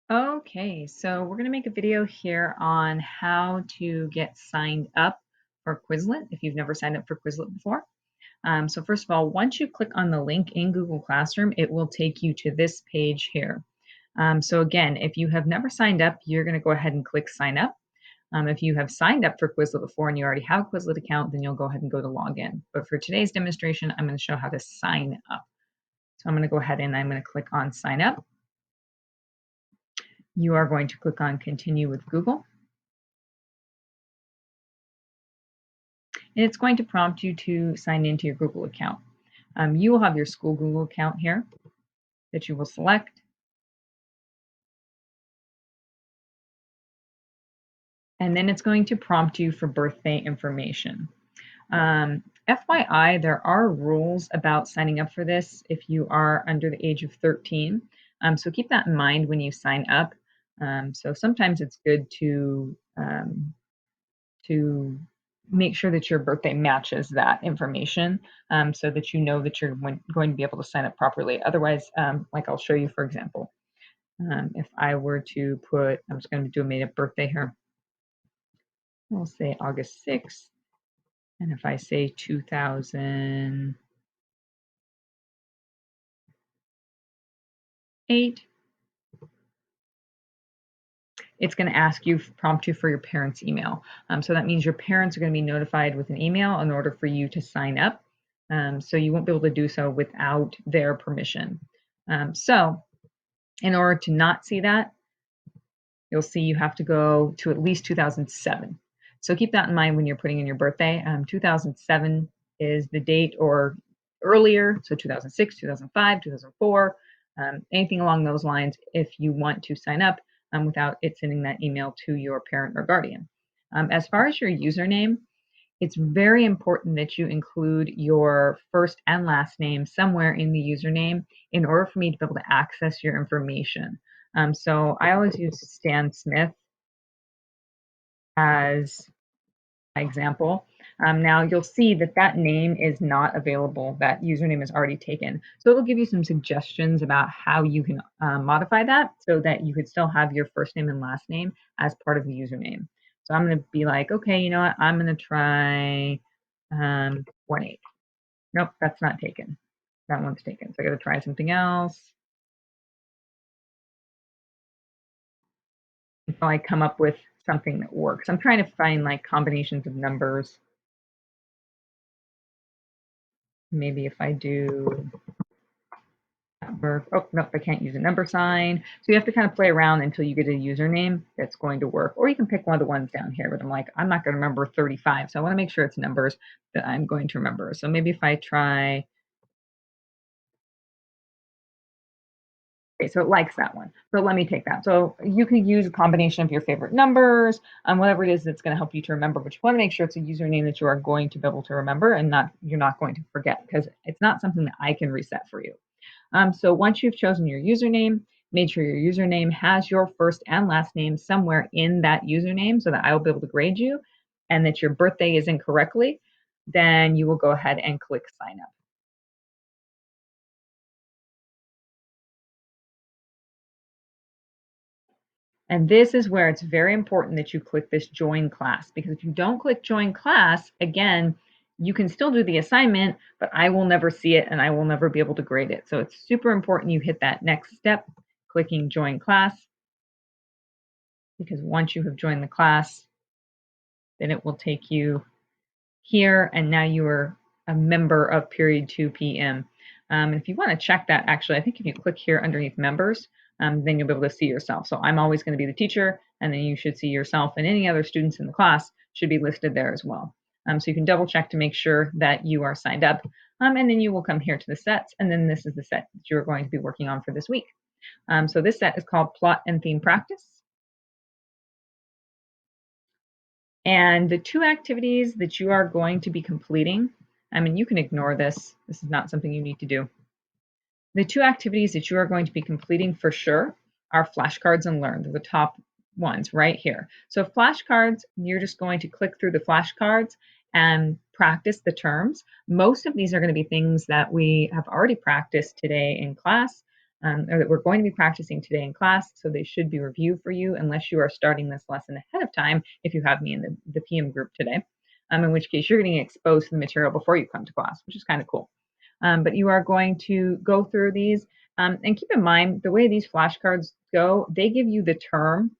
Okay, so we're going to make a video here on how to get signed up for Quizlet if you've never signed up for Quizlet before. So first of all, once you click on the link in Google Classroom, it will take you to this page here. So again, if you have never signed up, you're going to go ahead and click sign up. If you have signed up for Quizlet before and you already have a Quizlet account, then you'll go ahead and go to login. But for today's demonstration, I'm going to show how to sign up. So I'm going to go ahead and I'm going to click on sign up. You are going to click on continue with Google. And it's going to prompt you to sign into your Google account. You will have your school Google account here that you will select. And then it's going to prompt you for birthday information. FYI, there are rules about signing up for this if you are under the age of 13. So keep that in mind when you sign up. So sometimes it's good to make sure that your birthday matches that information so that you know that you're going to be able to sign up properly. Otherwise, like I'll show you, for example, if I were to put, I'm just going to do a made up birthday here. We'll say August 6th. And if I say 2008, it's going to ask you, prompt you for your parents' email. So that means your parents are going to be notified with an email in order for you to sign up. So you won't be able to do so without their permission. So in order to not see that, you'll see you have to go to at least 2007. So keep that in mind when you're putting in your birthday. 2007 is the date or earlier, so 2006, 2005, 2004, anything along those lines if you want to sign up without it sending that email to your parent or guardian. As far as your username, it's very important that you include your first and last name somewhere in the username in order for me to be able to access your information. So I always use Stan Smith as my example. Now you'll see that that name is not available. That username is already taken. So it'll give you some suggestions about how you can modify that so that you could still have your first name and last name as part of the username. So I'm going to be like, okay, you know what? I'm going to try 1-8. Nope, that's not taken. That one's taken. So I got to try something else until I come up with something that works. I'm trying to find like combinations of numbers. Maybe if I do number, oh, nope, I can't use a number sign. So you have to kind of play around until you get a username that's going to work. Or you can pick one of the ones down here, but I'm like, I'm not going to remember 35. So I want to make sure it's numbers that I'm going to remember. So maybe if I try, okay, so it likes that one. So let me take that. So you can use a combination of your favorite numbers, whatever it is that's going to help you to remember, but you want to make sure it's a username that you are going to be able to remember and not you're not going to forget because it's not something that I can reset for you. So once you've chosen your username, make sure your username has your first and last name somewhere in that username so that I will be able to grade you and that your birthday is incorrectly, then you will go ahead and click sign up. And this is where it's very important that you click this join class because if you don't click join class, again, you can still do the assignment, but I will never see it and I will never be able to grade it. So it's super important you hit that next step, clicking join class, because once you have joined the class, then it will take you here and now you are a member of period 2 p.m. And if you want to check that, actually, I think if you click here underneath members, then you'll be able to see yourself. So I'm always going to be the teacher, and then you should see yourself and any other students in the class should be listed there as well. So you can double check to make sure that you are signed up. And then you will come here to the sets, and then this is the set that you're going to be working on for this week. So this set is called Plot and Theme Practice. And the two activities that you are going to be completing, I mean, you can ignore this. This is not something you need to do. The two activities that you are going to be completing for sure are flashcards and learn. They're the top ones right here. So flashcards, you're just going to click through the flashcards and practice the terms. Most of these are going to be things that we have already practiced today in class. or that we're going to be practicing today in class. So they should be reviewed for you unless you are starting this lesson ahead of time if you have me in the PM group today, in which case you're getting exposed to the material before you come to class, which is kind of cool. But you are going to go through these. And keep in mind, the way these flashcards go, they give you the term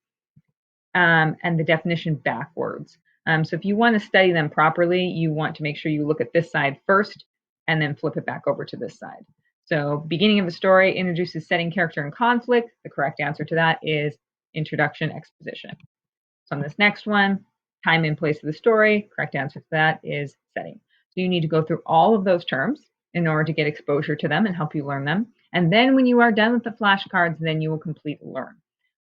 and the definition backwards. So if you want to study them properly, you want to make sure you look at this side first and then flip it back over to this side. So beginning of the story introduces setting, character, and conflict. The correct answer to that is introduction, exposition. So on this next one, time and place of the story, correct answer to that is setting. So you need to go through all of those terms in order to get exposure to them and help you learn them. And then when you are done with the flashcards, then you will complete learn.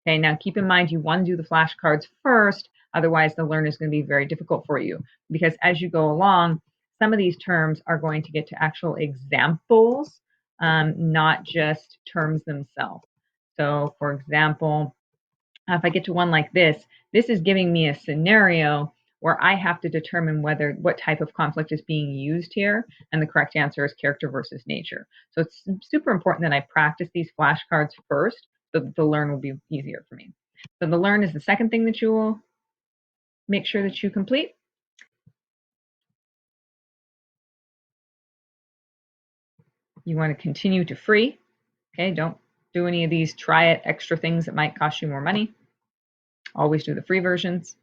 Okay, now keep in mind you want to do the flashcards first, otherwise the learn is going to be very difficult for you because as you go along, some of these terms are going to get to actual examples, not just terms themselves. So for example, if I get to one like this is giving me a scenario where I have to determine what type of conflict is being used here, and the correct answer is character versus nature. So it's super important that I practice these flashcards first so that the learn will be easier for me. So the learn is the second thing that you will make sure that you complete. You want to continue to free. Okay, don't do any of these try it extra things that might cost you more money. Always do the free versions.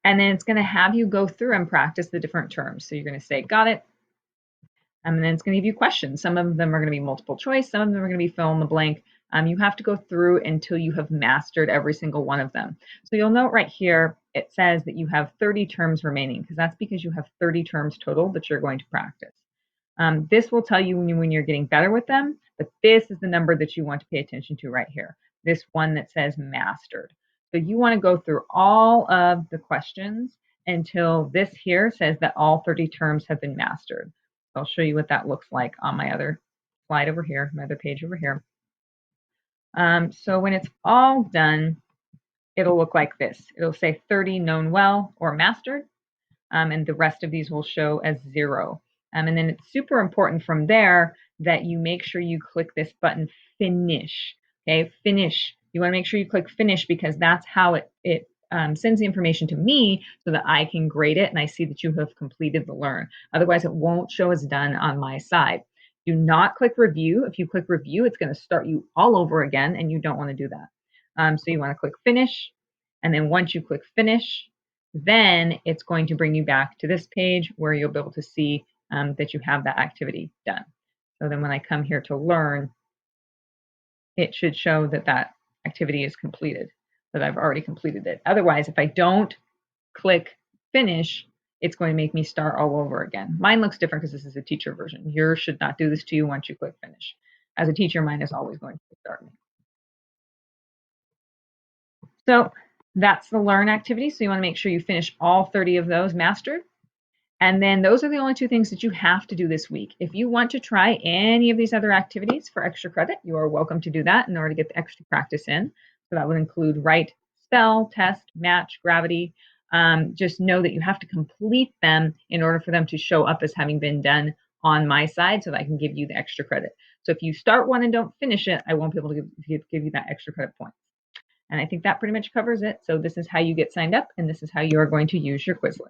And then it's going to have you go through and practice the different terms. So you're going to say, got it. And then it's going to give you questions. Some of them are going to be multiple choice. Some of them are going to be fill in the blank. You have to go through until you have mastered every single one of them. So you'll note right here, it says that you have 30 terms remaining because that's because you have 30 terms total that you're going to practice. This will tell you when you're getting better with them, but this is the number that you want to pay attention to right here. This one that says mastered. So you want to go through all of the questions until this here says that all 30 terms have been mastered. I'll show you what that looks like on my other slide over here, my other page over here. So when it's all done, it'll look like this. It'll say 30 known well or mastered, and the rest of these will show as 0. And then it's super important from there that you make sure you click this button finish. Okay, finish. You want to make sure you click finish because that's how it sends the information to me so that I can grade it and I see that you have completed the learn. Otherwise, it won't show as done on my side. Do not click review. If you click review, it's going to start you all over again, and you don't want to do that. So you want to click finish, and then once you click finish, then it's going to bring you back to this page where you'll be able to see that you have that activity done. So then when I come here to learn, it should show that that activity is completed, that I've already completed it. Otherwise, if I don't click finish, it's going to make me start all over again. Mine looks different because this is a teacher version. Yours should not do this to you once you click finish. As a teacher, mine is always going to start me. So that's the learn activity. So you want to make sure you finish all 30 of those mastered. And then those are the only two things that you have to do this week. If you want to try any of these other activities for extra credit, you are welcome to do that in order to get the extra practice in. So that would include write, spell, test, match, gravity. Just know that you have to complete them in order for them to show up as having been done on my side so that I can give you the extra credit. So if you start one and don't finish it, I won't be able to give you that extra credit point. And I think that pretty much covers it. So this is how you get signed up, and this is how you are going to use your Quizlet.